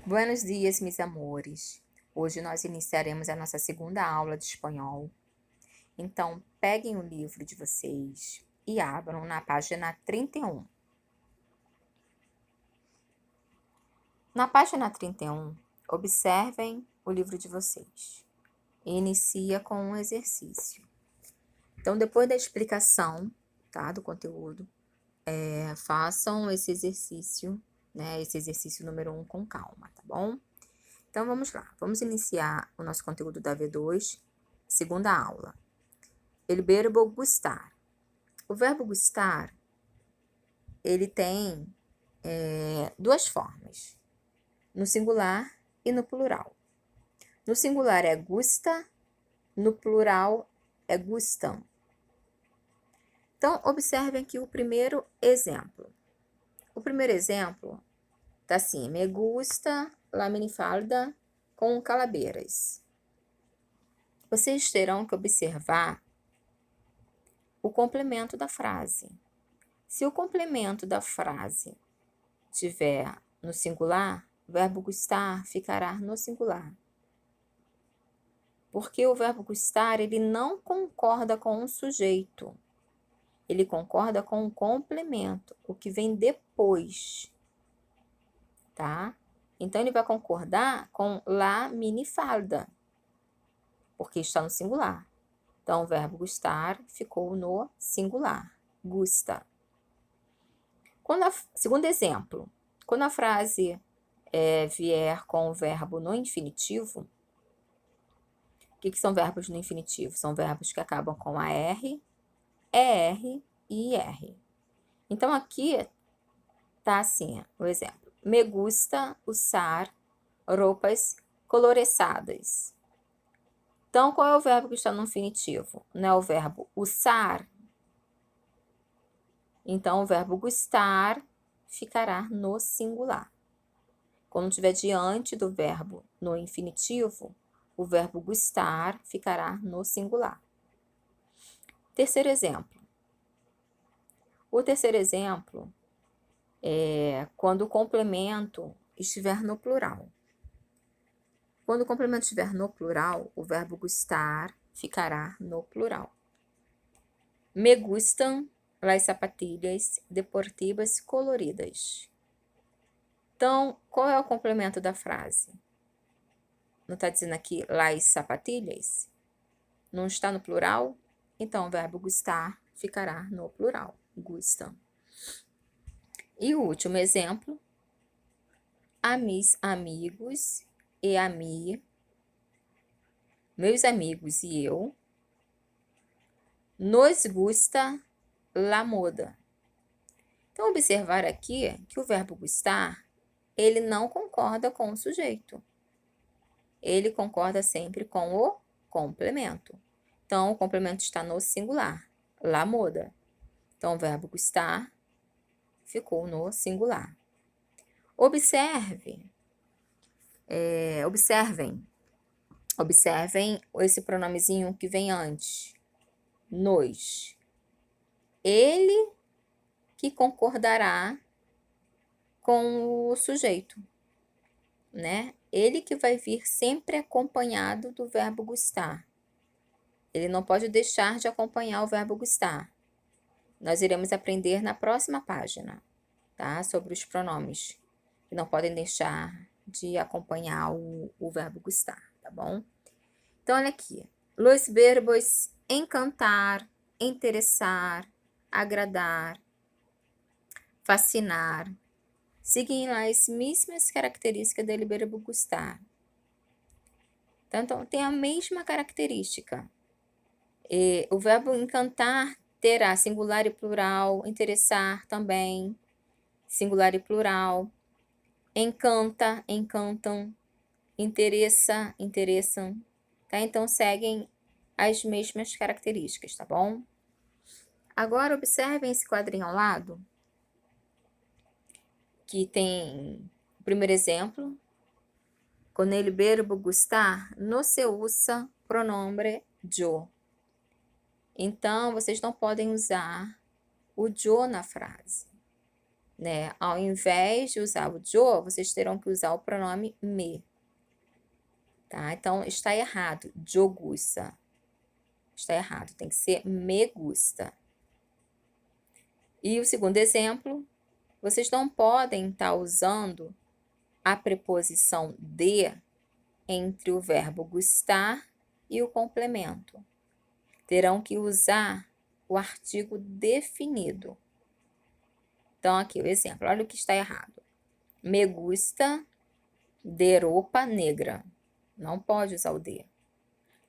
Buenos dias, meus amores. Hoje nós iniciaremos a nossa segunda aula de espanhol. Então, peguem o livro de vocês e abram na página 31. Na página 31, observem o livro de vocês. E inicia com um exercício. Então, depois da explicação, do conteúdo, façam esse exercício, esse exercício número 1 com calma, tá bom? Então, vamos lá. Vamos iniciar o nosso conteúdo da V2, segunda aula. El verbo gustar. O verbo gustar, ele tem duas formas, no singular e no plural. No singular é gusta, no plural é gustam. Então, observem aqui o primeiro exemplo. O primeiro exemplo tá assim: me gusta la minifalda com calabeiras. Vocês terão que observar o complemento da frase. Se o complemento da frase tiver no singular, o verbo gustar ficará no singular. Porque o verbo gustar, ele não concorda com o sujeito. Ele concorda com o complemento, o que vem depois, tá? Então, ele vai concordar com la minifalda, porque está no singular. Então, o verbo gustar ficou no singular, gusta. Segundo exemplo, quando a frase vier com o verbo no infinitivo, o que são verbos no infinitivo? São verbos que acabam com AR, ER e IR. Então, aqui tá assim, o exemplo. Me gusta usar roupas coloreçadas. Então, qual é o verbo que está no infinitivo? Não é o verbo usar? Então, o verbo gustar ficará no singular. Quando estiver diante do verbo no infinitivo, o verbo gustar ficará no singular. Terceiro exemplo. O terceiro exemplo é quando o complemento estiver no plural. Quando o complemento estiver no plural, o verbo gustar ficará no plural. Me gustam las zapatilhas deportivas coloridas. Então, qual é o complemento da frase? Não está dizendo aqui las zapatilhas? Não está no plural? Então, o verbo gustar ficará no plural, gustam. E o último exemplo, a mis amigos e a mim, meus amigos e eu, nos gusta la moda. Então, observar aqui que o verbo gustar, ele não concorda com o sujeito. Ele concorda sempre com o complemento. Então, o complemento está no singular, la moda. Então, o verbo gustar ficou no singular. Observem esse pronomezinho que vem antes, nos. Ele que concordará com o sujeito, né? Ele que vai vir sempre acompanhado do verbo gustar. Ele não pode deixar de acompanhar o verbo gustar. Nós iremos aprender na próxima página, tá? Sobre os pronomes que não podem deixar de acompanhar o verbo gustar, tá bom? Então, olha aqui. Los verbos encantar, interessar, agradar, fascinar, seguem as mesmas características do verbo gustar. Então, tem a mesma característica. O verbo encantar terá singular e plural, interessar também, singular e plural, encanta, encantam, interessa, interessam, tá? Então, seguem as mesmas características, tá bom? Agora, observem esse quadrinho ao lado, que tem o primeiro exemplo. Con el verbo gustar, no se usa pronombre yo. Então, vocês não podem usar o yo na frase, né? Ao invés de usar o jo, vocês terão que usar o pronome me. Tá? Então, está errado. Jo gusta. Está errado. Tem que ser me gusta. E o segundo exemplo, vocês não podem estar usando a preposição de entre o verbo gustar e o complemento. Terão que usar o artigo definido. Então, aqui o exemplo. Olha o que está errado. Me gusta de roupa negra. Não pode usar o de.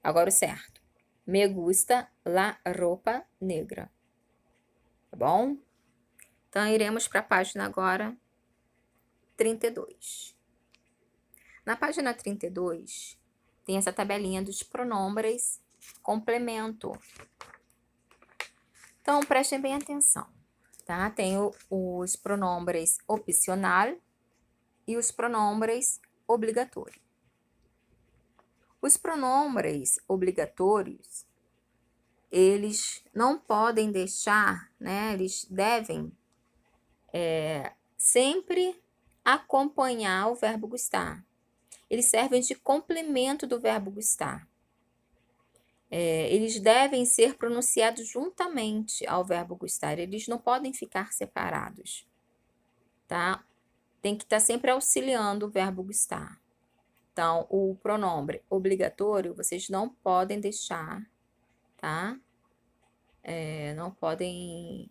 Agora o certo. Me gusta la roupa negra. Tá bom? Então, iremos para a página agora 32. Na página 32, tem essa tabelinha dos pronombres complemento. Então, prestem bem atenção, tá? Tem os pronombres opcional e os pronombres obrigatórios. Os pronombres obrigatórios, eles não podem deixar, né? Eles devem sempre acompanhar o verbo gustar. Eles servem de complemento do verbo gustar. Eles devem ser pronunciados juntamente ao verbo gustar. Eles não podem ficar separados, tá? Tem que estar sempre auxiliando o verbo gustar. Então, o pronome obrigatório, vocês não podem deixar, tá? Não podem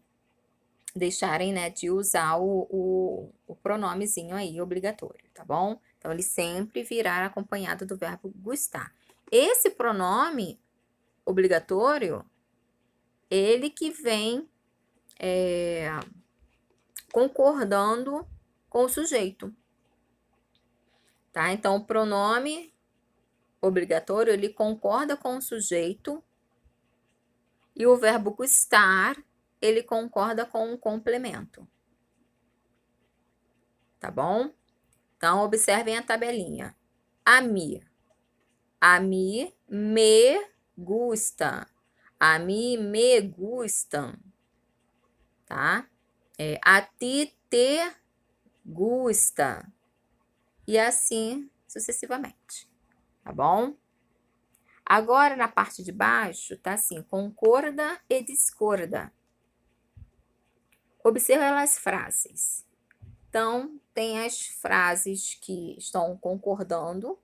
deixarem, né, de usar o pronomezinho aí, obrigatório, tá bom? Então, ele sempre virá acompanhado do verbo gustar. Esse pronome obrigatório, ele que vem concordando com o sujeito, tá? Então, o pronome obrigatório, ele concorda com o sujeito e o verbo gustar, ele concorda com o complemento, tá bom? Então, observem a tabelinha. A mim me gusta. A mim me gustam, tá? A ti te gusta. E assim sucessivamente, tá bom? Agora, na parte de baixo, tá assim, concorda e discorda. Observa as frases. Então, tem as frases que estão concordando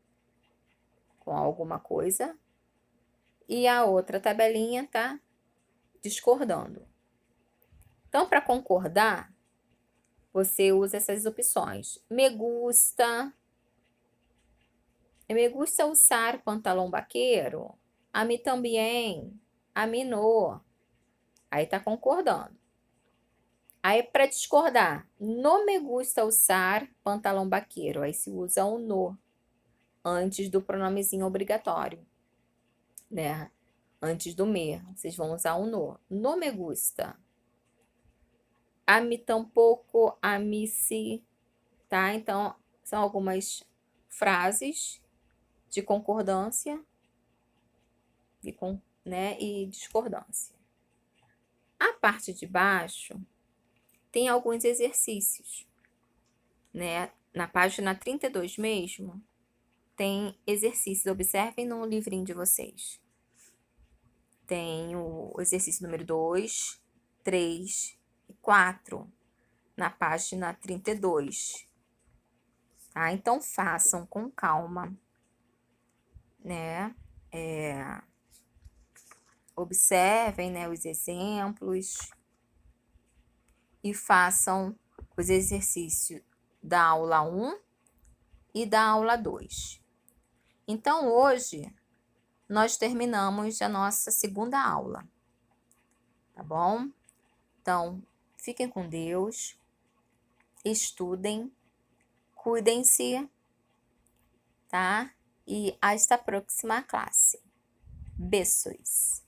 com alguma coisa e a outra tabelinha tá discordando. Então, para concordar, você usa essas opções. Me gusta usar pantalão vaqueiro. A mim também. A mim no. Aí tá concordando. Aí, para discordar, no me gusta usar pantalão vaqueiro. Aí se usa o no antes do pronomezinho obrigatório, né? Antes do me, vocês vão usar o no. No me gusta. A mim tampouco, a mim se, tá? Então, são algumas frases de concordância e discordância. A parte de baixo tem alguns exercícios, né? Na página 32 mesmo, tem exercícios. Observem no livrinho de vocês. Tem o exercício número 2, 3 e 4, na página 32. Tá? Então, façam com calma, né? Observem, né, os exemplos e façam os exercícios da aula 1 e da aula 2. Então, hoje, nós terminamos a nossa segunda aula, tá bom? Então, fiquem com Deus, estudem, cuidem-se, tá? E hasta a próxima classe. Beijos!